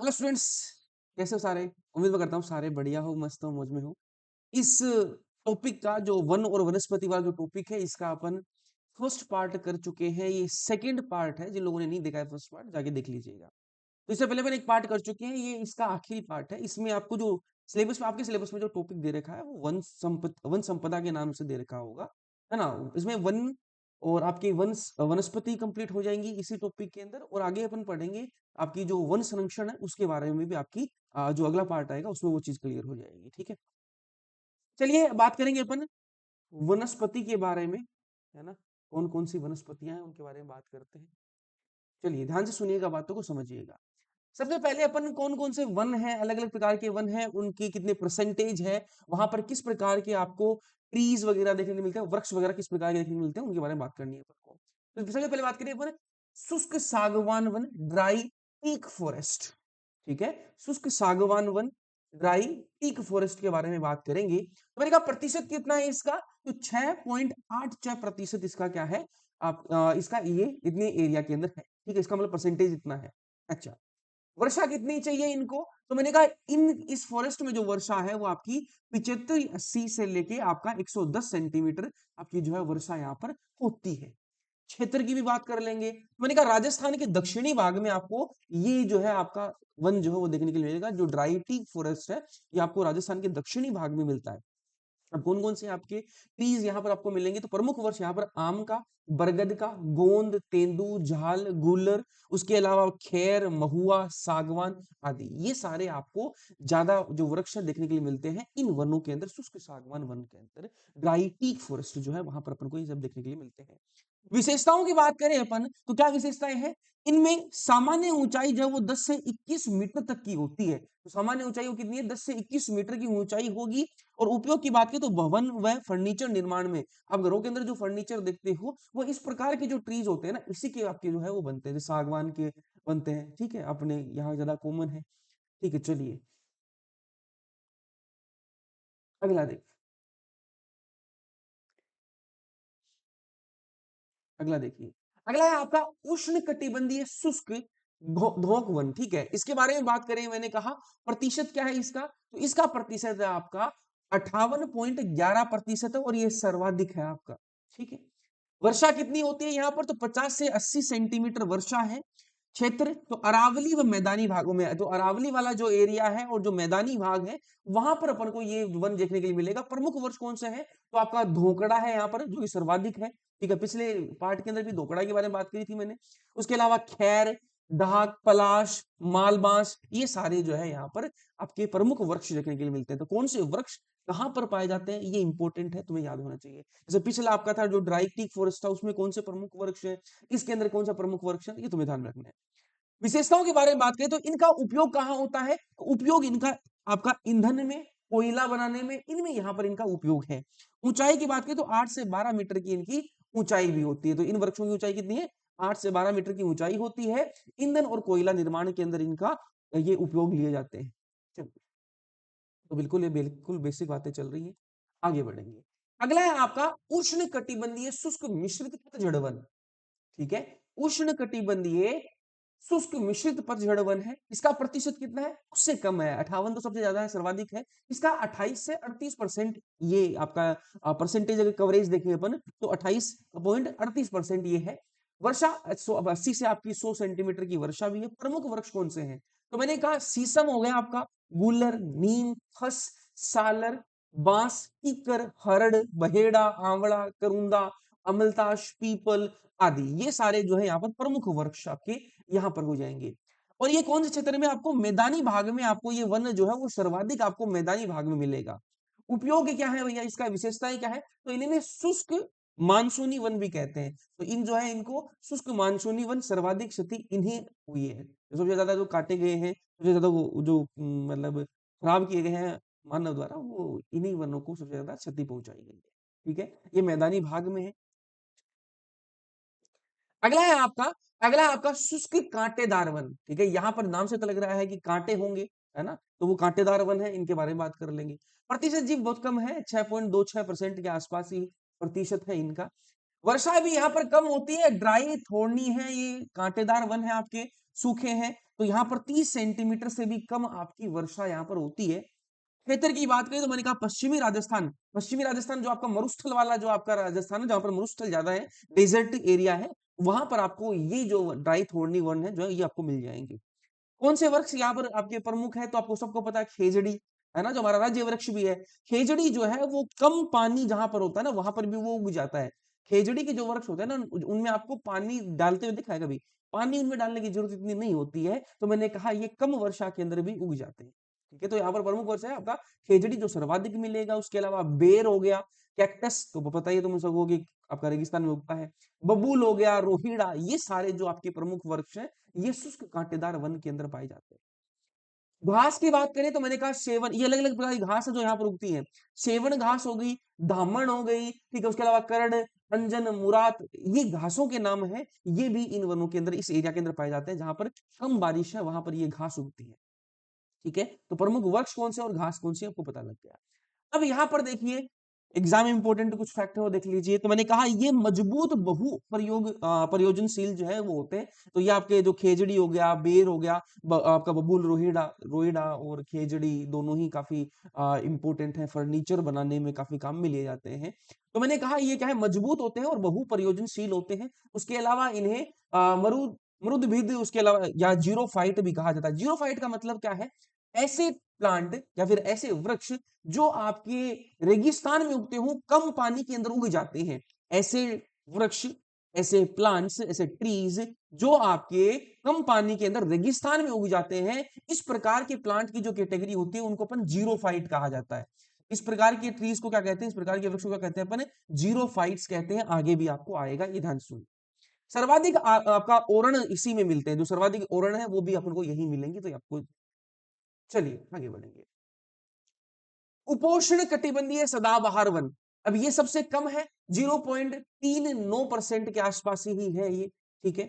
Hello students, कैसे हो सारे? उम्मीद मैं करता हूँ सारे बढ़िया हो, मस्त हो, मौज में हो। इस टॉपिक का जो वन और वनस्पति वाला जो टॉपिक है, इसका अपन फर्स्ट पार्ट कर चुके हैं। ये सेकंड पार्ट है। जिन लोगों ने नहीं देखा है फर्स्ट पार्ट, जाके देख लीजिएगा। तो इससे पहले अपन एक पार्ट कर चुके हैं, ये इसका आखिरी पार्ट है। इसमें आपको जो सिलेबस में, आपके सिलेबस में जो टॉपिक दे रखा है, वो वन संपदा के नाम से दे रखा होगा, है ना? इसमें वन और आपकी वनस्पति कंप्लीट हो जाएंगी इसी टॉपिक के अंदर, और आगे अपन पढ़ेंगे आपकी जो वन संरक्षण है उसके बारे में भी। आपकी जो अगला पार्ट आएगा उसमें वो चीज क्लियर हो जाएगी। ठीक है, चलिए बात करेंगे अपन वनस्पति के बारे में, है ना? कौन कौन सी वनस्पतियां हैं उनके बारे में बात करते हैं। चलिए ध्यान से सुनिएगा, बातों को समझिएगा। सबसे पहले अपन कौन कौन से वन हैं, अलग अलग प्रकार के वन हैं, उनकी कितने परसेंटेज है, वहां पर किस प्रकार के आपको ट्रीज वगैरह देखने को मिलते हैं, वृक्ष वगैरह किस प्रकार के देखने को मिलते हैं, उनके बारे में बात करनी है अपन को। तो सबसे पहले बात करिए अपन शुष्क सागवान वन, ड्राई टीक फॉरेस्ट। ठीक है, शुष्क सागवान वन, ड्राई टीक फॉरेस्ट के बारे में बात करेंगे। तो मैंने कहा प्रतिशत कितना है इसका, तो 6.86% इसका क्या है, आप इसका ये इतने एरिया के अंदर है। ठीक है, इसका मतलब परसेंटेज इतना है। अच्छा, वर्षा कितनी चाहिए इनको, तो मैंने कहा इन इस फॉरेस्ट में जो वर्षा है वो आपकी 75-80 से लेके आपका 110 सेंटीमीटर आपकी जो है वर्षा यहाँ पर होती है। क्षेत्र की भी बात कर लेंगे। मैंने कहा राजस्थान के दक्षिणी भाग में आपको ये जो है आपका वन जो है वो देखने के लिए मिलेगा। जो ड्राई टी फॉरेस्ट है, ये आपको राजस्थान के दक्षिणी भाग में मिलता है। अब कौन कौन से आपके ट्रीज यहाँ पर आपको मिलेंगे, तो प्रमुख वर्ष यहाँ पर आम का, बरगद का, गोंद, तेंदू, झाल, गूलर, उसके अलावा खैर, महुआ, सागवान आदि, ये सारे आपको ज्यादा जो वृक्ष देखने के लिए मिलते हैं इन वनों के अंदर। शुष्क सागवान वन के अंदर ड्राई टीक फॉरेस्ट जो है वहां पर अपन को ये सब देखने के लिए मिलते हैं। विशेषताओं की बात करें अपन, तो क्या विशेषताएं हैं इनमें? सामान्य ऊंचाई जो है वो 10 से 21 मीटर तक की होती है। तो सामान्य ऊंचाई वो कितनी है, 10 से 21 मीटर की ऊंचाई होगी। और उपयोग की बात करें तो भवन व फर्नीचर निर्माण में, आप घरों के अंदर जो फर्नीचर देखते हो वो इस प्रकार के जो ट्रीज होते हैं ना, इसी के आपके जो है वो बनते हैं, जैसे सागवान के बनते हैं। ठीक है, अपने यहाँ ज्यादा कॉमन है। ठीक है, चलिए अगला देख, अगला देखिए। अगला है आपका उष्ण कटिबंधीय शुष्क धोंक वन। ठीक है, इसके बारे में बात करें, मैंने कहा प्रतिशत क्या है इसका, तो इसका प्रतिशत है आपका 58.11% है, और ये सर्वाधिक है आपका। ठीक है, वर्षा कितनी होती है यहाँ पर, तो 50 से 80 सेंटीमीटर वर्षा है। क्षेत्र तो अरावली व मैदानी भागों में, जो अरावली वाला जो एरिया है और जो मैदानी भाग है वहां पर अपन को ये वन देखने के लिए मिलेगा। प्रमुख वर्ष कौन से है, तो आपका धोकड़ा है यहाँ पर, जो कि सर्वाधिक है। ठीक है, पिछले पार्ट के अंदर भी धोकड़ा के बारे में बात करी थी मैंने। उसके अलावा खैर, डहाक, पलाश, मालबांस, ये सारे जो है यहाँ पर आपके प्रमुख वृक्ष देखने के लिए मिलते हैं। तो कौन से वृक्ष कहाँ पर पाए जाते हैं, ये इंपॉर्टेंट है, तुम्हें याद होना चाहिए। जैसे पिछला आपका था जो ड्राई टीक फॉरेस्ट था, उसमें कौन से प्रमुख वृक्ष है, इसके अंदर कौन सा प्रमुख वृक्ष है, ये तुम्हें ध्यान रखना है। विशेषताओं के बारे में बात करें तो इनका उपयोग कहाँ होता है, तो उपयोग इनका आपका ईंधन में, कोयला बनाने में, इनमें यहाँ पर इनका उपयोग है। ऊंचाई की बात करें तो 8 से 12 मीटर की इनकी ऊंचाई भी होती है। तो इन वृक्षों की ऊंचाई कितनी है, 8 से 12 मीटर की ऊंचाई होती है। ईंधन और कोयला निर्माण के अंदर इनका ये उपयोग लिए जाते हैं। चलिए, तो बिल्कुल ये बिल्कुल बेसिक बातें चल रही है, आगे बढ़ेंगे। अगला है आपका उष्ण कटिबंधीय शुष्क मिश्रित पतझड़ वन। ठीक है, उष्ण कटिबंधीय शुष्क मिश्रित पतझड़ वन है। इसका प्रतिशत कितना है, उससे कम है। 58 तो सबसे ज्यादा है, सर्वाधिक है। इसका 28 से 38% ये आपका परसेंटेज अगर कवरेज देखें अपन, तो 28.38% ये है। वर्षा 80 से आपकी 100 सेंटीमीटर की वर्षा भी है। प्रमुख वृक्ष कौन से हैं, तो मैंने कहा शीशम हो गया आपका, गूलर, नीम, खस, सालर, बांस, कीकर, हरड़, बहेड़ा, आंवला, करुंदा, अमलताश, पीपल आदि, ये सारे जो है यहाँ पर प्रमुख वृक्ष आपके यहाँ पर हो जाएंगे। और ये कौन से क्षेत्र में, आपको मैदानी भाग में आपको ये वन जो है वो सर्वाधिक आपको मैदानी भाग में मिलेगा। उपयोग क्या है भैया, इसका विशेषताएं क्या है, तो इन्हें शुष्क मानसूनी वन भी कहते हैं। तो इन जो है इनको शुष्क मानसूनी वन सर्वाधिक क्षति इन्हें हुई है। तो सबसे ज्यादा जो काटे गए हैं, सबसे ज्यादा वो जो मतलब खराब किए गए हैं मानव द्वारा, वो इन्हीं वनों को सबसे ज्यादा क्षति पहुंचाई गई है। ठीक है, ये मैदानी भाग में है। अगला है आपका, अगला है आपका शुष्क कांटेदार वन। ठीक है, यहाँ पर नाम से तो लग रहा है कि कांटे होंगे, है ना? तो वो कांटेदार वन है, इनके बारे में बात कर लेंगे। प्रतिशत जीव बहुत कम है, 6.26% के आसपास ही प्रतिशत है इनका। वर्षा भी यहाँ पर कम होती है, ड्राई थोड़नी है, ये कांटेदार वन है आपके, सूखे हैं, तो यहाँ पर 30 सेंटीमीटर से भी कम आपकी वर्षा यहाँ पर होती है। क्षेत्र की बात करें तो मैंने कहा पश्चिमी राजस्थान जो आपका मरुस्थल वाला जो आपका राजस्थान है, जहां पर मरुस्थल ज्यादा है, डेजर्ट एरिया है, वहां पर आपको ये जो ड्राई थोड़नी वन है जो है ये आपको मिल जाएंगे। कौन से वृक्ष यहाँ पर आपके प्रमुख है, तो आपको सबको पता है खेजड़ी, है ना, जो हमारा राज्य वृक्ष भी है। खेजड़ी जो है वो कम पानी जहां पर होता है ना वहां पर भी वो उग जाता है। खेजड़ी के जो वृक्ष होते हैं ना उनमें आपको पानी डालते हुए दिखा है कभी? पानी उनमें डालने की जरूरत इतनी नहीं होती है, तो मैंने कहा ये कम वर्षा के अंदर भी उग जाते हैं। ठीक है, तो यहाँ पर प्रमुख वर्ष है आपका खेजड़ी जो सर्वाधिक मिलेगा, उसके अलावा बेर हो गया, कैक्टस तो पता ही है तुम सबको कि आपका रेगिस्तान में उगता है, बबूल हो गया, रोहिड़ा, ये सारे जो आपके प्रमुख वृक्ष हैं ये शुष्क कांटेदार वन के अंदर पाए जाते हैं। घास की बात करें तो मैंने कहा सेवन, ये अलग अलग प्रकार की घास है जो यहाँ पर उगती है। सेवन घास हो गई, धामण हो गई, ठीक है, उसके अलावा करड़, अंजन, मुरात, ये घासों के नाम है। ये भी इन वनों के अंदर, इस एरिया के अंदर पाए जाते हैं जहां पर कम बारिश है, वहां पर ये घास उगती है। ठीक है, तो प्रमुख वृक्ष कौन से और घास कौन सी आपको पता लग गया। अब यहाँ पर देखिए एग्जाम इंपॉर्टेंट कुछ फैक्ट है वो देख लीजिए। तो मैंने कहा ये मजबूत बहु प्रयोजनशील जो है वो होते हैं। तो ये आपके जो खेजड़ी हो गया, बेर हो गया, आपका बबूल, रोहिड़ा रोहिड़ा और खेजड़ी दोनों ही काफी इंपॉर्टेंट है, फर्नीचर बनाने में काफी काम में लिए जाते हैं। तो मैंने कहा ये क्या है, मजबूत होते हैं और बहु प्रयोजनशील होते हैं। उसके अलावा इन्हें मरुद मरुदभिद, उसके अलावा या जीरोफाइट भी कहा जाता है। जीरोफाइट का मतलब क्या है, ऐसे प्लांट या फिर ऐसे वृक्ष जो आपके रेगिस्तान में उगते हो, कम पानी के अंदर उग जाते हैं। ऐसे वृक्ष, ऐसे प्लांट्स, ऐसे ट्रीज जो आपके कम पानी के अंदर रेगिस्तान में उग जाते हैं, इस प्रकार के प्लांट की जो कैटेगरी होती है उनको अपन जीरोफाइट कहा जाता है। इस प्रकार के ट्रीज को क्या कहते हैं, इस प्रकार के वृक्षों को क्या कहते हैं अपन, जीरोफाइट्स कहते हैं। आगे भी आपको आएगा, ये ध्यान सुनिए। सर्वाधिक आपका ओरण इसी में मिलते हैं, जो सर्वाधिक ओरण है वो भी अपन को यही मिलेंगे, तो आपको, चलिए आगे बढ़ेंगे। उपोष्ण कटिबंधीय सदाबहार वन, अब ये सबसे कम है, 0.39% के आसपास ही है ये। ठीक है,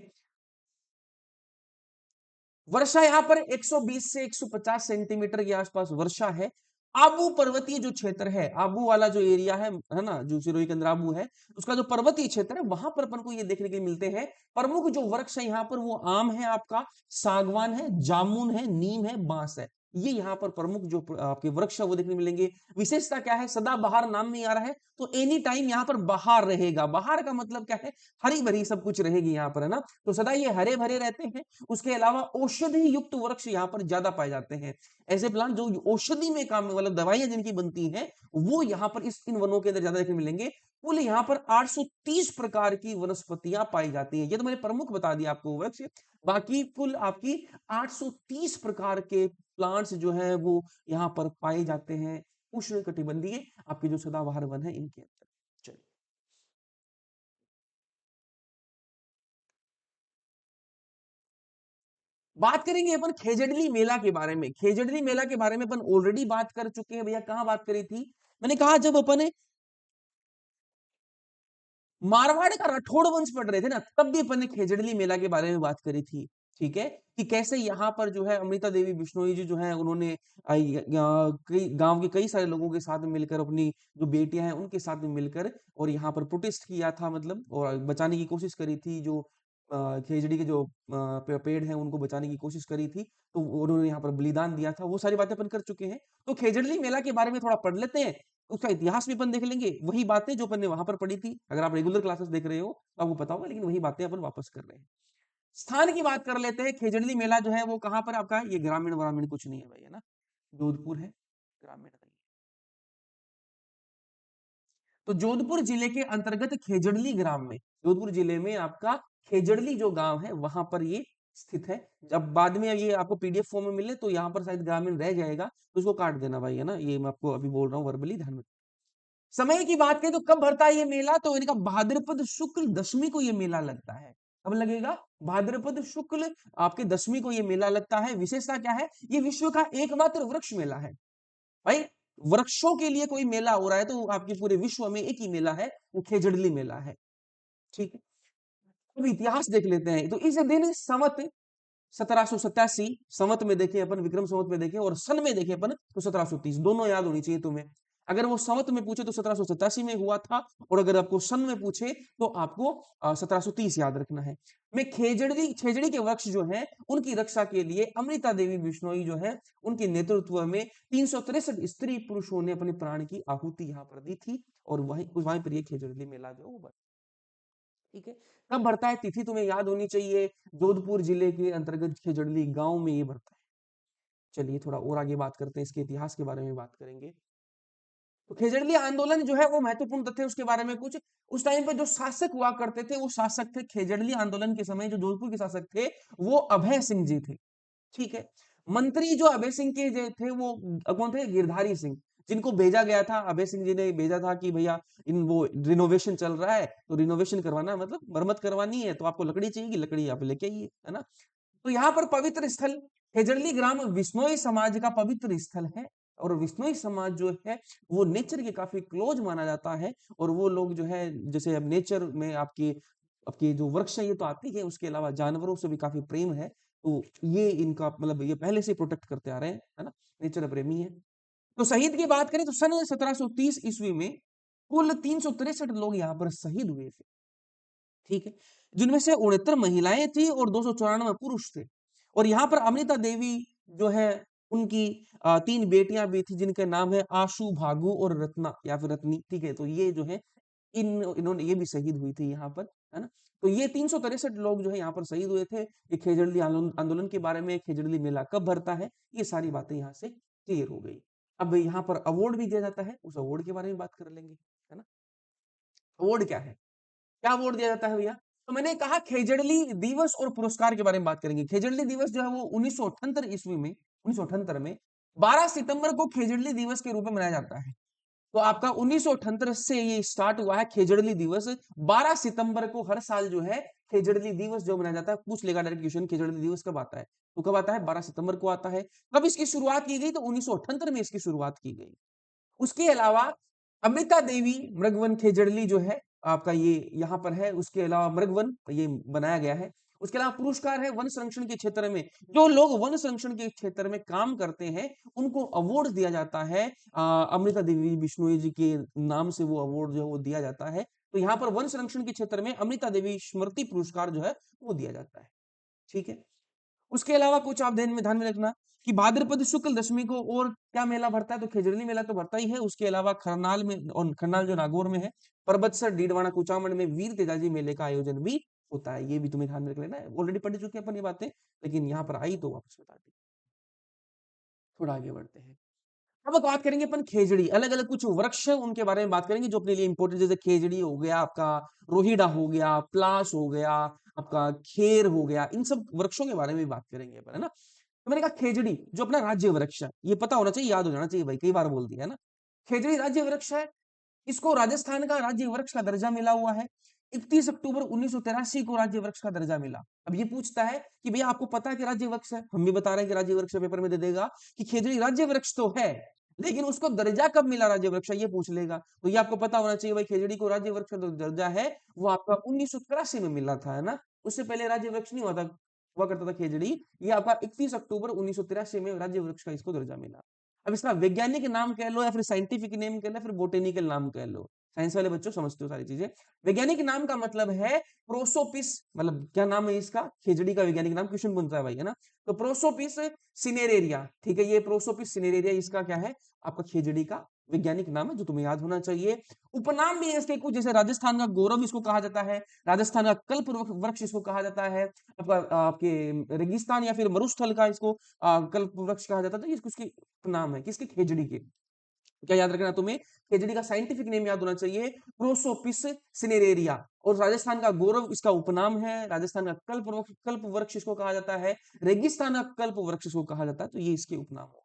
वर्षा यहाँ पर 120 से 150 सेंटीमीटर के आसपास वर्षा है। आबू पर्वतीय जो क्षेत्र है, आबू वाला जो एरिया है ना, जो सिरोही के अंदर आबू है, उसका जो पर्वतीय क्षेत्र है वहां पर अपन को ये देखने के लिए मिलते हैं। प्रमुख जो वृक्ष है यहाँ पर वो आम है, आपका सागवान है, जामुन है, नीम है, बांस है। ये यहाँ पर प्रमुख जो आपके वृक्ष है वो देखने मिलेंगे। विशेषता क्या है, सदाबहार नाम में आ रहा है, तो एनी टाइम यहाँ पर बहार रहेगा। बहार का मतलब क्या है, हरी भरी सब कुछ रहेगी यहाँ पर, है ना, तो सदा ये हरे भरे रहते हैं। उसके अलावा औषधि युक्त वृक्ष यहाँ पर ज्यादा पाए जाते हैं। ऐसे प्लांट जो औषधि में काम, मतलब दवाइयां जिनकी बनती हैं, वो यहाँ पर इन वनों के अंदर ज्यादा देखने मिलेंगे। कुल यहाँ पर 830 प्रकार की वनस्पतियां पाई जाती हैं। ये तो मैंने प्रमुख बता दिया आपको वृक्ष, बाकी कुल आपकी 830 प्रकार के प्लांट्स जो है वो यहाँ पर पाए जाते हैं, उष्ण कटिबंधीय आपके जो सदाबहार वन है इनके अंदर। चलिए बात करेंगे अपन खेजड़ली मेला के बारे में। खेजड़ली मेला के बारे में अपन ऑलरेडी बात कर चुके हैं भैया। कहां बात करी थी, मैंने कहा जब अपन मारवाड़ का राठौड़ वंश पढ़ रहे थे ना, तब भी अपन ने खेजड़ली मेला के बारे में बात करी थी। ठीक है, कि कैसे यहाँ पर जो है अमृता देवी बिश्नोई जी जो है उन्होंने कई गांव के कई सारे लोगों के साथ मिलकर, अपनी जो बेटियां हैं उनके साथ में मिलकर और यहाँ पर प्रोटेस्ट किया था, मतलब और बचाने की कोशिश करी थी। जो खेजड़ी के जो पेड़ हैं उनको बचाने की कोशिश करी थी, तो उन्होंने यहाँ पर बलिदान दिया था। वो सारी बातें अपन कर चुके हैं। तो खेजड़ली मेला के बारे में थोड़ा पढ़ लेते हैं, उसका इतिहास भी अपन देख लेंगे। वही बातें जो अपन ने वहां पर पढ़ी थी, अगर आप रेगुलर क्लासेस देख रहे हो तो आपको पता होगा, लेकिन वही बातें अपन वापस कर रहे हैं। स्थान की बात कर लेते हैं। खेजड़ली मेला जो है वो कहां पर आपका है, ये ग्रामीण ग्रामीण कुछ नहीं है भाई, है ना, जोधपुर है, ग्रामीण नहीं है। तो जोधपुर जिले के अंतर्गत खेजड़ली ग्राम में, जोधपुर जिले में आपका खेजड़ली जो गांव है वहां पर ये स्थित है। जब बाद में ये आपको पीडीएफ फॉर्म में मिले तो यहाँ पर शायद ग्रामीण रह जाएगा, तो उसको काट देना भाई, है ना, ये मैं आपको अभी बोल रहा हूँ वर्बली, ध्यान में। समय की बात करें तो कब भरता है ये मेला, तो इनका भाद्रपद शुक्ल दशमी को ये मेला लगता है। कब लगेगा, भाद्रपद शुक्ल आपके दशमी को ये मेला लगता है। विशेषता क्या है, ये विश्व का एकमात्र वृक्ष मेला है भाई। वृक्षों के लिए कोई मेला हो रहा है तो आपके पूरे विश्व में एक ही मेला है, वो खेजड़ली मेला है। ठीक है, अब इतिहास देख लेते हैं। तो इस दिन संवत 1787 संवत में देखे अपन, विक्रम संवत में देखे, और सन में देखे अपन तो 1730, दोनों याद होनी चाहिए तुम्हें। अगर वो संवत में पूछे तो 1787 में हुआ था, और अगर आपको सन में पूछे तो आपको 1730 याद रखना है। में खेजड़ी के वृक्ष जो है उनकी रक्षा के लिए अमृता देवी बिश्नोई जो है उनके नेतृत्व में 363 स्त्री पुरुषों ने अपने प्राण की आहुति यहाँ पर दी थी, और वहीं पर ये खेजड़ली मेला जो है वो बना। ठीक है, कब भरता है तिथि तुम्हें याद होनी चाहिए, जोधपुर जिले के अंतर्गत खेजड़ली गांव में ये भरता है। चलिए थोड़ा और आगे बात करते हैं, इसके इतिहास के बारे में बात करेंगे। तो खेजड़ली आंदोलन जो है वो महत्वपूर्ण तथ्य उसके बारे में कुछ, उस टाइम पे जो शासक हुआ करते थे वो शासक थे खेजड़ली आंदोलन के समय जो जोधपुर के शासक थे वो अभय सिंह जी थे। ठीक है, मंत्री जो अभय सिंह के जो थे वो कौन थे, गिरधारी सिंह, जिनको भेजा गया था, अभय सिंह जी ने भेजा था कि भैया इन वो रिनोवेशन चल रहा है तो रिनोवेशन करवाना मतलब मरम्मत करवानी है, तो आपको लकड़ी चाहिए, लकड़ी आप लेके आइए, है ना। तो यहाँ पर पवित्र स्थल खेजड़ली ग्राम विश्नोई समाज का पवित्र स्थल है, और विश्नोई समाज जो है वो नेचर के काफी क्लोज माना जाता है, और वो लोग जो है जैसे अब नेचर में आपकी आपकी जो वृक्ष है ये तो आती है, उसके अलावा जानवरों से भी काफी प्रेम है, तो ये इनका मतलब ये पहले से प्रोटेक्ट करते आ रहे हैं, है ना, नेचर प्रेमी है। तो शहीद की बात करें तो सन 1730 ईस्वी में कुल 363 लोग यहाँ पर शहीद हुए थे। ठीक है, जिनमें से 69 महिलाएं थी और 294 पुरुष थे, और यहाँ पर अमृता देवी जो है उनकी 3 बेटियां भी थी जिनके नाम है आशु, भागु और रत्ना या फिर रत्नी। ठीक है, तो ये जो है इन्होंने ये भी शहीद हुई थी यहाँ पर, है ना। तो ये 363 लोग जो है यहाँ पर शहीद हुए थे। ये खेजड़ली आंदोलन आंदोलन के बारे में, खेजड़ली मेला कब भरता है, ये सारी बातें यहाँ से क्लियर हो गई। अब यहाँ पर अवार्ड भी दिया जाता है, उस अवार्ड के बारे में बात कर लेंगे, है ना। अवार्ड क्या है, क्या अवार्ड दिया जाता है भैया, तो मैंने कहा खेजड़ली दिवस और पुरस्कार के बारे में बात करेंगे। खेजड़ली दिवस जो है वो 1978 ईस्वी में 1978 में 12 सितंबर को खेजड़ली दिवस के रूप में मनाया जाता है। तो आपका 1978 से ये स्टार्ट हुआ है खेजड़ली दिवस। 12 सितंबर को हर साल जो है खेजड़ली दिवस जो मनाया जाता है, पूछ लेगा डायरेक्ट क्वेश्चन, खेजड़ली दिवस कब आता है, तो कब आता है, 12 सितंबर को आता है। कब इसकी शुरुआत की गई, तो 1978 में इसकी शुरुआत की गई। उसके अलावा अमृता देवी मृगवन खेजड़ली जो है आपका ये यहाँ पर है, उसके अलावा मृगवन ये बनाया गया है। उसके अलावा पुरस्कार है वन संरक्षण के क्षेत्र में, जो लोग वन संरक्षण के क्षेत्र में काम करते हैं उनको अवार्ड दिया जाता है। अमृता देवी बिश्नोई जी के नाम से वो अवार्ड जो है वो दिया जाता है। तो यहाँ पर वन संरक्षण के क्षेत्र में अमृता देवी स्मृति पुरस्कार जो है वो दिया जाता है। ठीक है, उसके अलावा कुछ आप ध्यान में रखना कि भाद्रपद शुक्ल दशमी को और क्या मेला भरता है, तो खेजड़ली मेला तो भरता ही है। उसके अलावा खरनाल में, और खरनाल जो नागौर में है, परबतसर डीडवाना कुचामन में वीर तेजाजी मेले का आयोजन भी होता है। ये भी तुम्हें ध्यान में रख लेना है, ऑलरेडी पढ़ चुके हैं अपन ये बातें, लेकिन यहाँ पर आई तो वापस बता दी। थोड़ा आगे बढ़ते हैं, अब बात करेंगे अपन खेजड़ी, अलग अलग कुछ वृक्ष है उनके बारे में बात करेंगे जो अपने लिए इंपॉर्टेंट, जैसे खेजड़ी हो गया आपका, रोहिड़ा हो गया, प्लास हो गया, आपका खेर हो गया, इन सब वृक्षों के बारे में बात करेंगे अपन, है ना। तो मैंने कहा खेजड़ी जो अपना राज्य वृक्ष है, ये पता होना चाहिए, याद हो जाना चाहिए भाई, कई बार बोल दिया है ना। खेजड़ी राज्य वृक्ष है, इसको राजस्थान का राज्य वृक्ष का दर्जा मिला हुआ है। 31 अक्टूबर 1983 को राज्य वृक्ष का दर्जा मिला। अब ये पूछता है कि भैया आपको पता है कि राज्य वृक्ष है, हम भी बता रहे हैं कि राज्य वृक्ष पेपर में दे देगा कि खेजड़ी राज्य वृक्ष तो है, लेकिन उसको दर्जा कब मिला राज्य वृक्ष, ये पूछ लेगा। तो ये आपको पता होना चाहिए भाई, खेजड़ी को राज्य वृक्ष का जो दर्जा है वो आपका 1983 में मिला था, है ना। उससे पहले राज्य वृक्ष नहीं हुआ करता था खेजड़ी। ये आपका 31 अक्टूबर 1983 में राज्य वृक्ष का इसको दर्जा मिला। अब इसका वैज्ञानिक नाम कह लो या फिर साइंटिफिक नेम कह लो, फिर बोटेनिकल नाम कह लो, साइंस वाले बच्चों समझते हो सारी चीजें। वैज्ञानिक नाम का मतलब है प्रोसोपिस, मतलब क्या नाम है इसका, खेजड़ी का वैज्ञानिक नाम, क्वेश्चन बनता है भाई, है ना। तो प्रोसोपिस सिनेरेरिया, ठीक है, ये प्रोसोपिस सिनेरेरिया इसका क्या है, आपका खेजड़ी का वैज्ञानिक नाम है, जो तुम्हें याद होना चाहिए। उपनाम भी है इसके कुछ, जैसे राजस्थान का गौरव इसको कहा जाता है, राजस्थान का कल्प वृक्ष इसको कहा जाता है, आपका आपके रेगिस्तान या फिर मरुस्थल का इसको कल्प वृक्ष कहा जाता है। तो ये उसकी नाम है किसके, खेजड़ी के। क्या याद रखना तुम्हें, खेजड़ी का साइंटिफिक नेम याद होना चाहिए, प्रोसोपिस सिनेरेरिया, और राजस्थान का गौरव इसका उपनाम है, राजस्थान का कल्प वृक्ष इसको कहा जाता है, रेगिस्तान का कल्प वृक्ष इसको कहा जाता है, तो ये इसके उपनाम हो।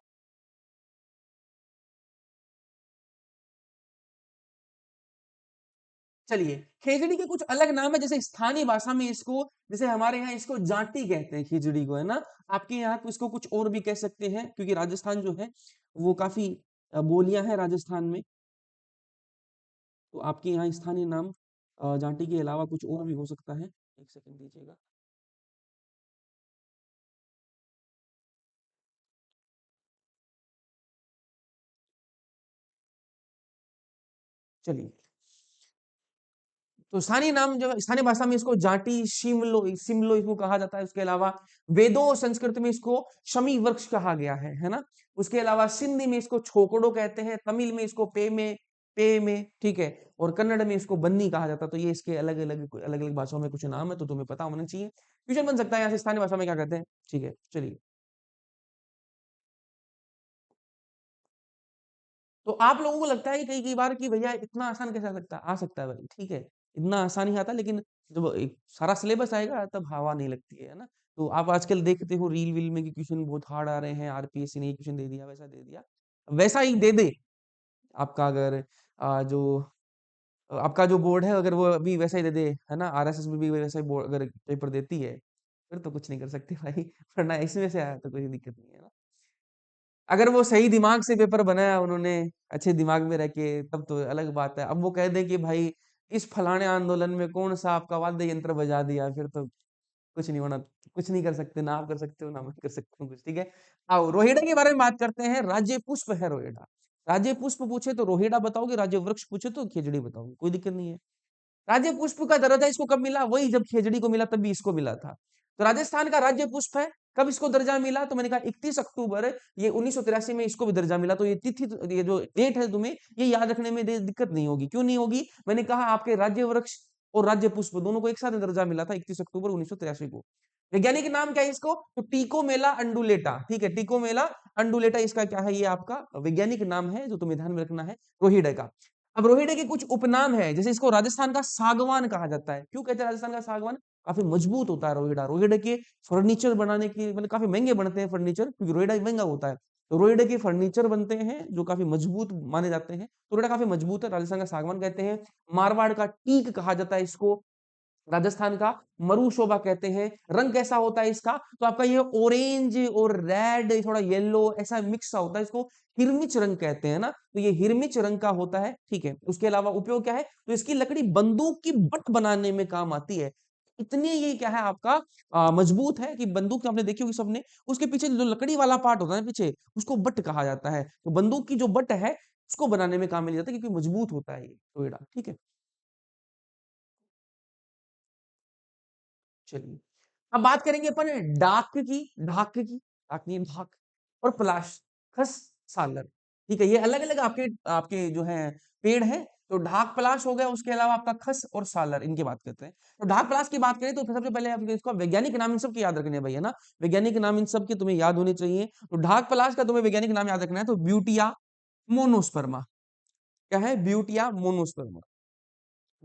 चलिए, खेजड़ी के कुछ अलग नाम है, जैसे स्थानीय भाषा में इसको, जैसे हमारे यहाँ इसको जाटी कहते हैं खेजड़ी को, है ना। आपके यहाँ इसको कुछ और भी कह सकते हैं, क्योंकि राजस्थान जो है वो काफी बोलियां हैं राजस्थान में, तो आपके यहाँ स्थानीय नाम जाटी के अलावा कुछ और भी हो सकता है। एक सेकंड दीजिएगा। चलिए, तो स्थानीय नाम जो स्थानीय भाषा में इसको जाटी, शिमलो सिमलो इसको कहा जाता है। उसके अलावा वेदों और संस्कृत में इसको शमी वृक्ष कहा गया है ना। उसके अलावा सिंधी में इसको छोकड़ो कहते हैं, तमिल में इसको पे में, ठीक है, और कन्नड़ में इसको बन्नी कहा जाता है। तो ये इसके अलग अलग भाषाओं में कुछ नाम है, तो तुम्हें पता होना चाहिए। क्वेश्चन बन सकता है यहाँ से स्थानीय भाषा में क्या कहते हैं, ठीक है। चलिए, तो आप लोगों को लगता है कि कई कई बार कि भैया इतना आसान कैसे आ सकता है भाई, ठीक है, इतना आसान ही आता है, लेकिन जब एक सारा सिलेबस आएगा तब हवा नहीं लगती है ना। तो आप आजकल देखते हो रील वील में कि क्वेश्चन बहुत हार्ड आ रहे हैं, आरपीएससी ने ये क्वेश्चन दे दिया, वैसा दे दिया, वैसा ही दे दे आपका, अगर जो आपका जो बोर्ड है अगर वो अभी वैसा ही दे दे, है ना, आरएसएस में भी वैसा ही बोर्ड अगर पेपर देती है, फिर तो कुछ नहीं कर सकते भाई। वरना इसमें से आया तो कोई दिक्कत नहीं है ना। अगर वो सही दिमाग से पेपर बनाया उन्होंने, अच्छे दिमाग में रह के, तब तो अलग बात है। अब वो कह दें कि भाई इस फलाने आंदोलन में कौन सा आपका वाद्य यंत्र बजा दिया, फिर तो कुछ नहीं होना, कुछ नहीं कर सकते, ना आप कर सकते हो ना मैं कर सकता हूँ कुछ, ठीक है। आओ रोहिड़ा के बारे में बात करते हैं। राज्य पुष्प है रोहिड़ा। राज्य पुष्प पूछे तो रोहिड़ा बताओगे, राज्य वृक्ष पूछे तो खेजड़ी बताओगे, कोई दिक्कत नहीं है। राज्य पुष्प का दर्जा इसको कब मिला, वही जब खेजड़ी को मिला तब भी इसको मिला था। तो राजस्थान का राज्य पुष्प है। कब इसको दर्जा मिला, तो मैंने कहा 31 अक्टूबर ये 1983 में इसको भी दर्जा मिला। तो ये तिथि, ये जो डेट है तुम्हें ये याद रखने में दिक्कत नहीं होगी। क्यों नहीं होगी, मैंने कहा आपके राज्य वृक्ष और राज्य पुष्प दोनों को एक साथ दर्जा मिला था 31 अक्टूबर 1983 को। वैज्ञानिक नाम क्या है इसको, तो टीकोमेला अंडुलेटा, ठीक है, टीकोमेला अंडुलेटा इसका क्या है, ये आपका वैज्ञानिक नाम है जो तुम्हें ध्यान में रखना है रोहिड़ा का। अब रोहिड़े के कुछ उपनाम है, जैसे इसको राजस्थान का सागवान कहा जाता है। क्यों कहते हैं राजस्थान का सागवान, काफी मजबूत होता है रोहिड़ा। रोहिड़े के फर्नीचर बनाने की मतलब काफी महंगे बनते हैं फर्नीचर, क्योंकि रोहिड़ा महंगा होता है। तो रोहिड़े के फर्नीचर बनते हैं जो काफी मजबूत माने जाते हैं। तो रोहिड़ा काफी मजबूत है, राजस्थान का सागवान कहते हैं। मारवाड़ का टीक कहा जाता है इसको। राजस्थान का मरुशोभा कहते हैं। रंग कैसा होता है इसका, तो आपका ये ऑरेंज और रेड, थोड़ा येलो ऐसा मिक्स सा होता है, इसको हिरमिच रंग कहते हैं ना। तो ये हिरमिच रंग का होता है, ठीक है। उसके अलावा उपयोग क्या है, तो इसकी लकड़ी बंदूक की बट बनाने में काम आती है। इतनी ये क्या है आपका मजबूत है कि बंदूक आपने देखी होगी सबने, उसके पीछे जो लकड़ी वाला पार्ट होता है ना पीछे, उसको बट कहा जाता है। तो बंदूक की जो बट है उसको बनाने में काम में लिया जाता है, क्योंकि मजबूत होता है ये टोयडा, ठीक है। चलिए, अब बात करेंगे अपन डाक और पलाश, खस, सालर, ठीक है। ये अलग अलग आपके आपके जो है पेड़ है। तो ढाक पलाश हो गया, उसके अलावा आपका खस और सालर, इनकी बात करते हैं। तो ढाक पलाश की बात करें तो सबसे पहले आप इसका वैज्ञानिक नाम इन सब की याद रखने हैं भाई, है ना। वैज्ञानिक नाम इन सब के तुम्हें याद होने चाहिए। तो ढाक पलाश का तुम्हें वैज्ञानिक नाम याद रखना है, तो ब्यूटिया मोनोस्पर्मा। क्या है, ब्यूटिया मोनोस्पर्मा।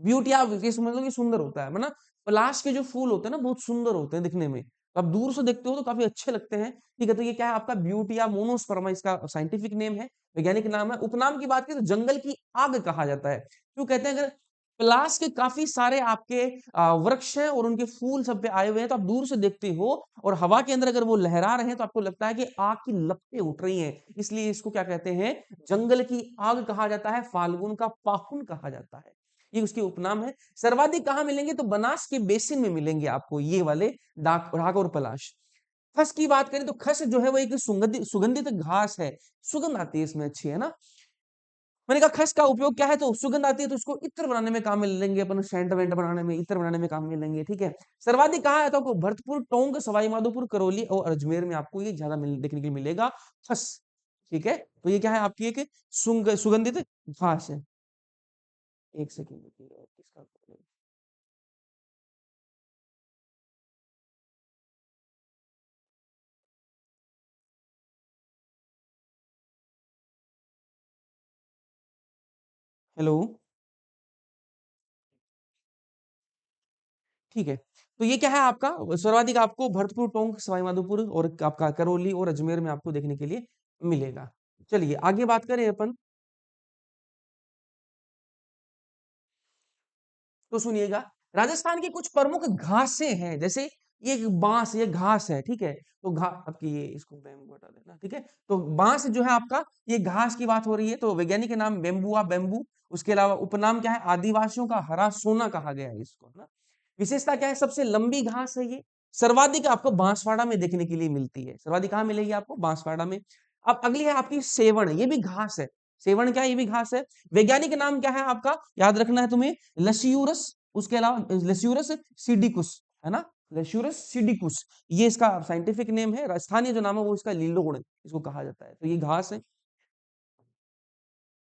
ब्यूटी आप ये समझ लो कि सुंदर होता है ना। पलाश के जो फूल होते हैं ना बहुत सुंदर होते हैं दिखने में, तो आप दूर से देखते हो तो काफी अच्छे लगते हैं, ठीक है। तो ये क्या है आपका ब्यूटिया मोनोस्पर्मा, इसका साइंटिफिक नेम है, वैज्ञानिक नाम है। उपनाम की बात करें तो जंगल की आग कहा जाता है। क्यों कहते हैं, अगर पलाश के काफी सारे आपके वृक्ष हैं और उनके फूल सब पे आए हुए हैं, तो आप दूर से देखते हो और हवा के अंदर अगर वो लहरा रहे हैं तो आपको लगता है कि आग की लपटें उठ रही हैं, इसलिए इसको क्या कहते हैं, जंगल की आग कहा जाता है, फाल्गुन का पाखुन कहा जाता है। ये उसके उपनाम है। सर्वाधिक कहां मिलेंगे, तो बनास के बेसिन में मिलेंगे आपको ये वाले डाक राग और पलाश। खस की बात करें तो खस जो है वो एक सुगंधित घास है, सुगंध आती है इसमें अच्छी, है ना। मैंने कहा खस का उपयोग क्या है, तो सुगंध आती है तो इसको इत्र बनाने में काम में लेंगे अपन, सेंट वेंट बनाने में, इत्र बनाने में काम में लेंगे, ठीक है। सर्वाधिक कहाँ है, तो भरतपुर, टोंक, सवाई माधोपुर, करौली और अजमेर में आपको ये ज्यादा देखने के लिए मिलेगा, खस, ठीक है। तो ये क्या है आपकी एक सुगंधित घास है। एक सेकेंड, किसका, हेलो, ठीक है। तो ये क्या है आपका सर्वाधिक आपको भरतपुर, टोंक, सवाईमाधोपुर और आपका करौली और अजमेर में आपको देखने के लिए मिलेगा। चलिए आगे बात करें अपन, तो सुनिएगा। राजस्थान की कुछ प्रमुख घासें हैं, जैसे ये एक बांस, ये घास है, ठीक है। तो आपकी ये इसको बैम्बू हटा देना, ठीक है। तो बांस जो है आपका, ये घास की बात हो रही है, तो वैज्ञानिक के नाम बेम्बुआ बैम्बू। उसके अलावा उपनाम क्या है, आदिवासियों का हरा सोना कहा गया है इसको, है ना। विशेषता क्या है, सबसे लंबी घास है ये। सर्वाधिक आपको बांसवाड़ा में देखने के लिए मिलती है, सर्वाधिक कहाँ मिलेगी आपको, बांसवाड़ा में। अब अगली है आपकी सेवण, ये भी घास है। सेवण क्या है, ये भी घास है। वैज्ञानिक नाम क्या है आपका, याद रखना है तुम्हें, लसियूरस, उसके अलावा लसियूरस सिडिकुस, है ना, लसियूरस सिडिकुस, ये इसका साइंटिफिक नेम है। स्थानीय जो नाम है वो इसका लीलोड़ इसको कहा जाता है। तो ये घास है,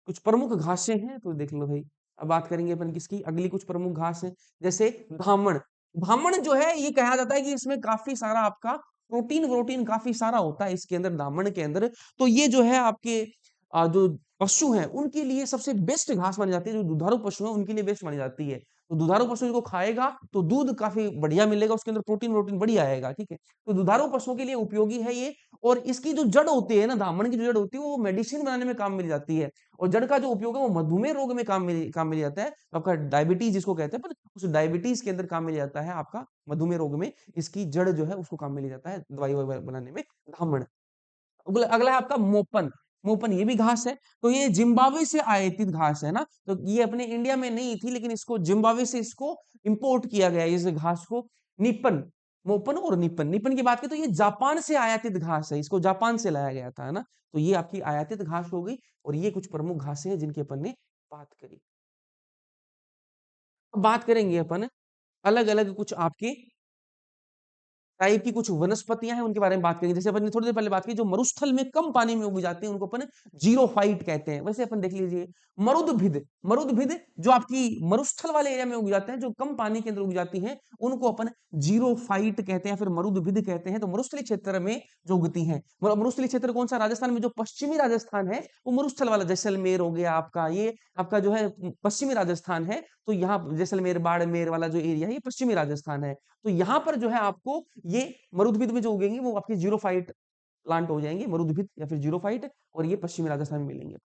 कुछ प्रमुख घासें हैं तो देख लो भाई। अब बात करेंगे अपन किसकी, अगली कुछ प्रमुख घास है, जैसे ब्राह्मण। ब्राह्मण जो है ये कहा जाता है कि इसमें काफी सारा आपका प्रोटीन वोटीन काफी सारा होता है इसके अंदर, ब्राह्मण के अंदर। तो ये जो है आपके जो पशु हैं उनके लिए सबसे बेस्ट घास मानी जाती है, जो दुधारू पशु है उनके लिए बेस्ट मानी जाती है। तो दुधारू पशु इसको खाएगा तो दूध काफी बढ़िया मिलेगा, उसके अंदर प्रोटीन वोटीन बढ़िया आएगा, ठीक है। तो दुधारू पशुओं के लिए उपयोगी है ये। और इसकी जो जड़ होती है ना, ब्राह्मण की जो जड़ होती है वो मेडिसिन बनाने में काम मिल जाती है। और जड़ का जो उपयोग है वो मधुमेह रोग में काम मिल जाता है, तो आपका डायबिटीज जिसको कहते हैं, पर उस डायबिटीज के अंदर काम मिल जाता है आपका, मधुमेह रोग में इसकी जड़ जो है उसको काम मिल जाता है दवाई वगैरह बनाने में, ब्राह्मण। अगला है आपका मोपन। मोपन ये भी घास है। तो ये जिम्बाब्वे से आयातित घास है ना, तो ये अपने इंडिया में नहीं थी, लेकिन इसको जिम्बाब्वे से इसको इंपोर्ट किया गया है, इस घास को। निपन, मोपन और निपन, निपन की बात करें तो ये जापान से आयातित घास है, इसको जापान से लाया गया था, है ना। तो ये आपकी आयातित घास हो गई। और ये कुछ प्रमुख घासें हैं जिनकी अपन ने बात करी। अब बात करेंगे अपन अलग अलग कुछ आपके टाइप की कुछ वनस्पतियां हैं उनके बारे में बात करेंगे। जैसे अपन ने थोड़ी देर पहले बात की, जो मरुस्थल में कम पानी में उग जाती हैं उनको अपन जीरोफाइट कहते हैं। वैसे अपन देख लीजिए मरुदभिद, मरुदभिद जो आपकी मरुस्थल वाले एरिया में उग जाते हैं, जो कम पानी के अंदर उग जाती हैं, उनको अपन जीरोफाइट कहते हैं, फिर मरुदभिद कहते हैं। तो मरुस्थलीय क्षेत्र में जो उगती हैं, मरुस्थलीय क्षेत्र कौन सा, राजस्थान में जो पश्चिमी राजस्थान है वो मरुस्थल वाला, जैसलमेर हो गया आपका, ये आपका जो है पश्चिमी राजस्थान है। तो यहाँ जैसलमेर बाड़मेर वाला जो एरिया है ये पश्चिमी राजस्थान है। तो यहाँ पर जो है आपको ये मरुदभिद में जो उगेंगे वो आपके जीरोफाइट प्लांट हो जाएंगे, मरुदभिद या फिर जीरोफाइट, और ये पश्चिमी राजस्थान में मिलेंगे।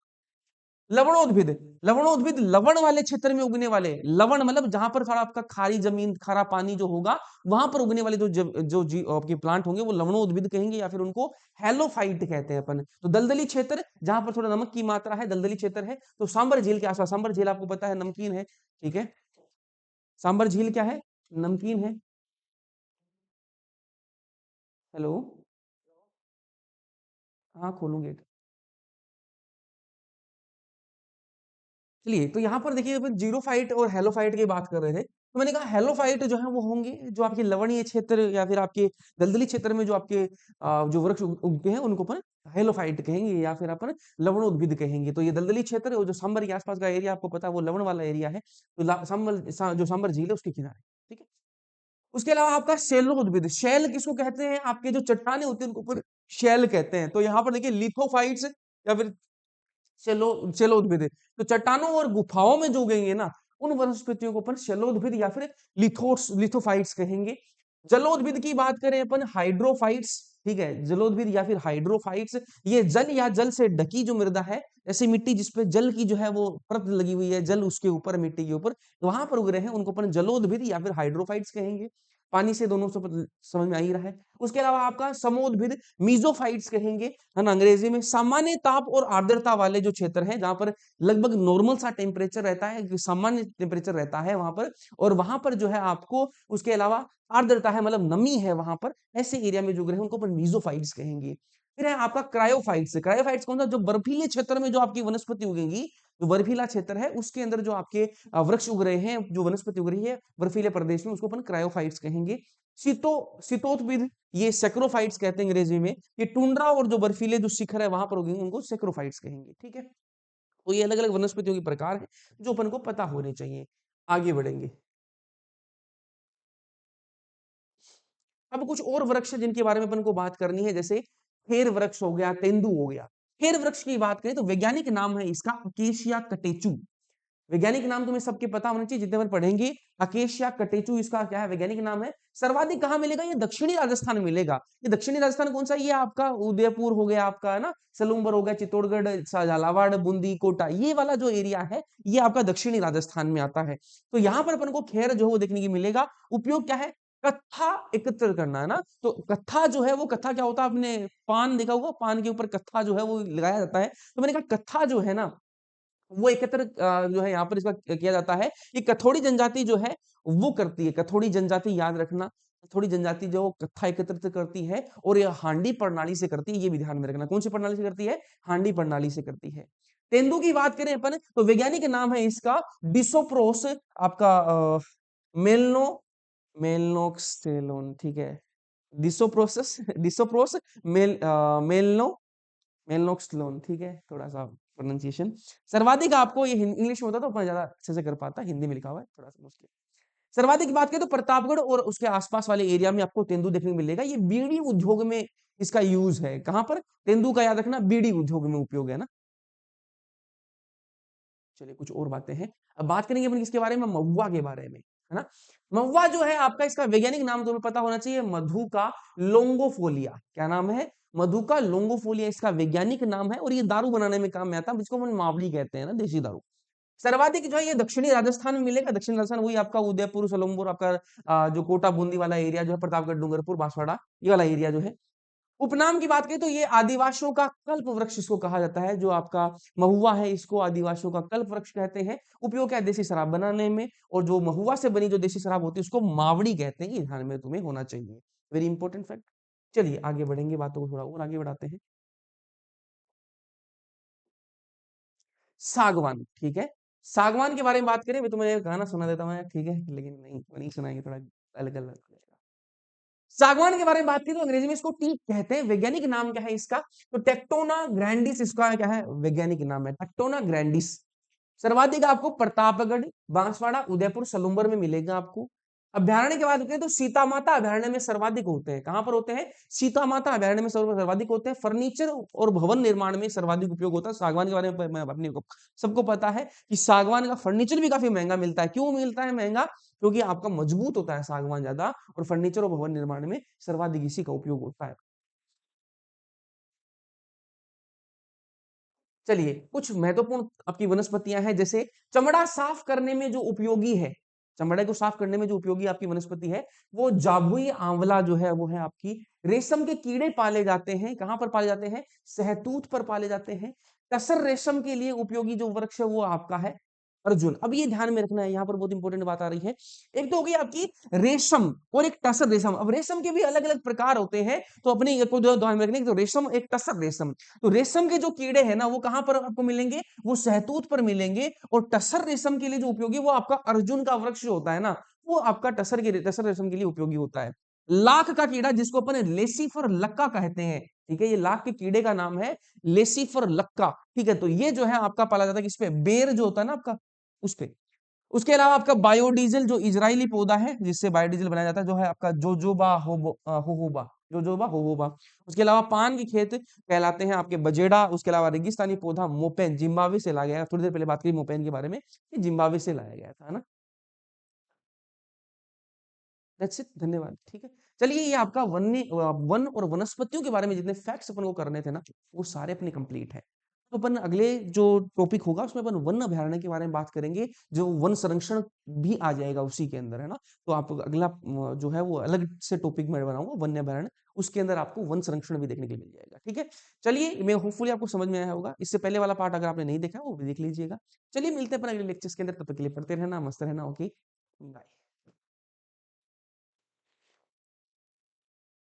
लवणोद्भिद, लवणोद्भिद लवण वाले क्षेत्र में उगने वाले, लवण मतलब जहां पर थोड़ा आपका खारी जमीन खारा पानी जो होगा वहां पर उगने वाले आपके प्लांट होंगे वो लवणोद्भिद कहेंगे, या फिर उनको हेलोफाइट कहते हैं अपन। तो दलदली क्षेत्र जहां पर थोड़ा नमक की मात्रा है, दलदली क्षेत्र है। तो सांबर झील के आसपास, सांबर झील आपको पता है नमकीन है, ठीक है। सांबर झील क्या है, नमकीन है। हेलो, हाँ खोलूं गेट। चलिए, तो यहाँ पर देखिए अपन जीरोफाइट और हेलोफाइट की बात कर रहे थे। तो मैंने कहा हेलोफाइट जो है वो होंगे जो आपके लवणीय क्षेत्र या फिर आपके दलदली क्षेत्र में जो आपके जो वृक्ष उगते हैं उनको अपन हेलोफाइट कहेंगे, या फिर अपन लवणोद्भिद कहेंगे। तो ये दलदली क्षेत्र और जो सांबर के आसपास का एरिया आपको पता है वो लवण वाला एरिया है। तो जो सांबर झील है उसके किनारे, ठीक है। उसके अलावा आपका शैलो उद्भिद, शैल किसको कहते हैं, आपके जो चट्टाने होती है उनको ऊपर शैल कहते हैं। तो यहाँ पर देखिए लिथोफाइट्स या फिर शैलोउद्भिद है। तो चट्टानों और गुफाओं में जो उगेंगे ना उन वनस्पतियों को अपन शैलोउद्भिद या फिर लिथोफाइट्स कहेंगे। जलोद्भिद की बात करें अपन हाइड्रोफाइट्स, ठीक है, जलोद्भिद या फिर हाइड्रोफाइट्स, ये जल या जल से ढकी जो मृदा है, ऐसी मिट्टी जिसपे जल की जो है वो परत लगी हुई है, जल उसके ऊपर मिट्टी के ऊपर, वहां पर उग रहे हैं उनको अपन जलोद्भिद या फिर हाइड्रोफाइट्स कहेंगे। पानी से दोनों से समझ में आ ही रहा है। उसके अलावा आपका समोद्भिद मीजोफाइट्स कहेंगे, है ना, अंग्रेजी में। सामान्य ताप और आर्द्रता वाले जो क्षेत्र है जहां पर लगभग नॉर्मल सा टेम्परेचर रहता है, सामान्य टेम्परेचर रहता है वहां पर, और वहां पर जो है आपको उसके अलावा आर्द्रता है मतलब नमी है वहां पर, ऐसे एरिया में जो उग रहे हैं उनको अपन मीजोफाइट्स कहेंगे। फिर है आपका क्रायोफाइट्स। क्रायोफाइट्स कौन सा, जो बर्फीले क्षेत्र में जो आपकी वनस्पति उगेगी, जो बर्फीला क्षेत्र है उसके अंदर जो आपके वृक्ष उग रहे हैं, जो वनस्पति उग रही है बर्फीले प्रदेश में, उसको अपन क्रायोफाइट्स कहेंगे। शीतोत्विद, ये सेक्रोफाइट्स कहते हैं अंग्रेजी में। ये टुंड्रा और जो बर्फीले जो शिखर है वहां पर उगेंगे उनको सेक्रोफाइट्स कहेंगे, ठीक है। तो ये अलग अलग वनस्पतियों के प्रकार है जो अपन को पता होने चाहिए। आगे बढ़ेंगे, अब कुछ और वृक्ष है जिनके बारे में अपन को बात करनी है, जैसे फेर वृक्ष हो गया, तेंदु हो गया। फेर वृक्ष की बात करें तो वैज्ञानिक नाम है इसका अकेशिया कटेचु। वैज्ञानिक नाम तुम्हें सबके पता होना चाहिए जितने बार पढ़ेंगे। अकेशिया कटेचु इसका क्या है, वैज्ञानिक नाम है। सर्वाधिक कहां मिलेगा, ये दक्षिणी राजस्थान में मिलेगा। ये दक्षिणी राजस्थान कौन सा, ये आपका उदयपुर हो गया आपका, है ना, सलूम्बर हो गया, चित्तौड़गढ़, झालावाड़, बूंदी, कोटा, ये वाला जो एरिया है ये आपका दक्षिणी राजस्थान में आता है। तो यहाँ पर अपन को खेर जो है वो देखने की मिलेगा। उपयोग क्या है, कत्था एकत्र करना, है ना। तो कत्था जो है वो, कत्था क्या होता है, आपने पान देखा होगा, पान के ऊपर कत्था जो है वो लगाया जाता है। तो मैंने कहा कत्था जो है ना वो एकत्र जो है यहाँ पर इसका किया जाता है। ये कथोड़ी जनजाति जो है वो करती है, कथोड़ी जनजाति याद रखना। कथोड़ी जनजाति जो कत्था एकत्रित करती है और ये हांडी प्रणाली से करती है, ये भी ध्यान में रखना। कौन सी प्रणाली से करती है, हांडी प्रणाली से करती है। तेंदु की बात करें अपन तो वैज्ञानिक नाम है इसका डिसोप्रोस, आपका मेलनो मेलनोक्सेलोन, ठीक है, डिसोप्रोसेस डिसोप्रोस मेलनो मेलनोक्सलोन, ठीक है, थोड़ा सा प्रोनाउंसिएशन सर्वाधिक आपको ये इंग्लिश में होता तो अपन ज्यादा अच्छे से कर पाता, हिंदी में लिखा हुआ है थोड़ा सा मुश्किल। सर्वाधिक की बात करें तो प्रतापगढ़ और उसके आसपास वाले एरिया में आपको तेंदु देखने को मिलेगा। ये बीड़ी उद्योग में इसका यूज है, कहां पर, तेंदु का याद रखना बीड़ी उद्योग में उपयोग है ना। चलिए कुछ और बातें हैं, अब बात करेंगे अपन किसके बारे में, महुआ के बारे में, है ना। महुआ जो है आपका, इसका वैज्ञानिक नाम तुम्हें पता होना चाहिए, मधु का लोंगोफोलिया। क्या नाम है, मधु का लोंगोफोलिया इसका वैज्ञानिक नाम है, और ये दारू बनाने में काम में आता है, जिसको अपन मावड़ी कहते हैं ना, देसी दारू। सर्वाधिक जो है ये दक्षिणी राजस्थान में मिलेगा, दक्षिणी राजस्थान वही आपका उदयपुर, सोलंपुर, आपका जो कोटा बूंदी वाला एरिया जो है, प्रतापगढ़, डूंगरपुर, बांसवाड़ा, ये वाला एरिया जो है। उपनाम की बात करें तो ये आदिवासियों का कल्प वृक्ष इसको कहा जाता है, जो आपका महुआ है इसको आदिवासियों का कल्प वृक्ष कहते हैं। उपयोग क्या है, देसी शराब बनाने में, और जो महुआ से बनी जो देसी शराब होती है उसको मावड़ी कहते हैं, ये ध्यान में तुम्हें होना चाहिए, वेरी इंपॉर्टेंट फैक्ट। चलिए आगे बढ़ेंगे, बातों को थोड़ा और आगे बढ़ाते हैं। सागवान, ठीक है, सागवान के बारे में बात करें, मैं तुम्हें एक गाना सुना देता हूँ, ठीक है, लेकिन नहीं वो नहीं सुनाएंगे, थोड़ा अलग अलग। सागवान के बारे में बात की तो अंग्रेजी में इसको टीक कहते हैं, वैज्ञानिक नाम क्या है इसका, तो टेक्टोना ग्रैंडिस इसका क्या है, वैज्ञानिक नाम है टेक्टोना ग्रैंडिस। सर्वाधिक आपको प्रतापगढ़, बांसवाड़ा, उदयपुर, सलुम्बर में मिलेगा आपको। अभ्यारण्य की बात करें तो सीता माता अभ्यारण्य में सर्वाधिक होते हैं, कहां पर होते हैं, सीता माता अभ्यारण्य में सर्वाधिक होते हैं। फर्नीचर और भवन निर्माण में सर्वाधिक उपयोग होता है। सागवान के बारे में मैं अपने को सबको पता है कि सागवान का फर्नीचर भी काफी महंगा मिलता है, क्यों मिलता है महंगा, क्योंकि आपका मजबूत होता है सागवान ज्यादा, और फर्नीचर और भवन निर्माण में सर्वाधिक इसी का उपयोग होता है। चलिए कुछ महत्वपूर्ण आपकी वनस्पतियां हैं, जैसे चमड़ा साफ करने में जो उपयोगी है, चमड़े को साफ करने में जो उपयोगी आपकी वनस्पति है, वो जामुई आंवला जो है वो है आपकी। रेशम के कीड़े पाले जाते हैं, कहां पर पाले जाते हैं, सहतूत पर पाले जाते हैं। टसर रेशम के लिए उपयोगी जो वृक्ष है वो आपका है अर्जुन। अब ये ध्यान में रखना है, यहाँ पर बहुत इंपॉर्टेंट बात आ रही है। एक तो होगी आपकी रेशम और एक टसर रेशम। अब रेशम के भी अलग अलग प्रकार होते हैं, तो अपने एक को जो ध्यान में रखने की, तो रेशम एक टसर रेशम। तो रेशम के जो कीड़े हैं ना वो कहां पर आपको मिलेंगे, वो सहतूत पर मिलेंगे। और टसर रेशम के लिए जो उपयोगी वो आपका अर्जुन का वृक्ष होता है ना, वो आपका टसर रेशम के लिए उपयोगी होता है। लाख का कीड़ा जिसको अपन लेसीफर लक्का कहते हैं, ठीक है, ये लाख के कीड़े का नाम है लेसीफर लक्का, ठीक है। तो ये जो है आपका पाला जाता है किस पे, बेर जो होता है ना आपका उस पे। उसके अलावा आपका बायोडीजल जो इजरायली पौधा है जिससे बायोडीजल बनाया जाता है, जो है आपका जोजोबा जोजोबा होहोबा। उसके अलावा पान के खेत कहलाते हैं आपके बजेड़ा। उसके अलावा रेगिस्तानी पौधा मोपेन, जिम्बाब्वे से लाया गया, थोड़ी देर पहले बात की मोपेन के बारे में, ये जिम्बाब्वे से लाया गया था, है ना। दैट्स इट, धन्यवाद, ठीक है। चलिए ये आपका वन और वनस्पतियों के बारे में जितने फैक्ट्स अपन को करने थे ना, वो सारे अपने कंप्लीट है। तो अपन अगले जो टॉपिक होगा उसमें अपन वन अभ्यारण्य के बारे में बात करेंगे, जो वन संरक्षण भी आ जाएगा उसी के अंदर, है ना। तो आप अगला जो है वो अलग से टॉपिक मैं बनाऊंगा वन्य अभ्यारण्य, उसके अंदर आपको वन संरक्षण भी देखने के लिए मिल जाएगा, ठीक है। चलिए मैं होपफुली आपको समझ में आया होगा, इससे पहले वाला पार्ट अगर आपने नहीं देखा वो भी देख लीजिएगा। चलिए मिलते हैं अपन अगले लेक्चर्स के अंदर, तब तक के लिए पढ़ते रहना, मस्त रहना, ओके, बाय।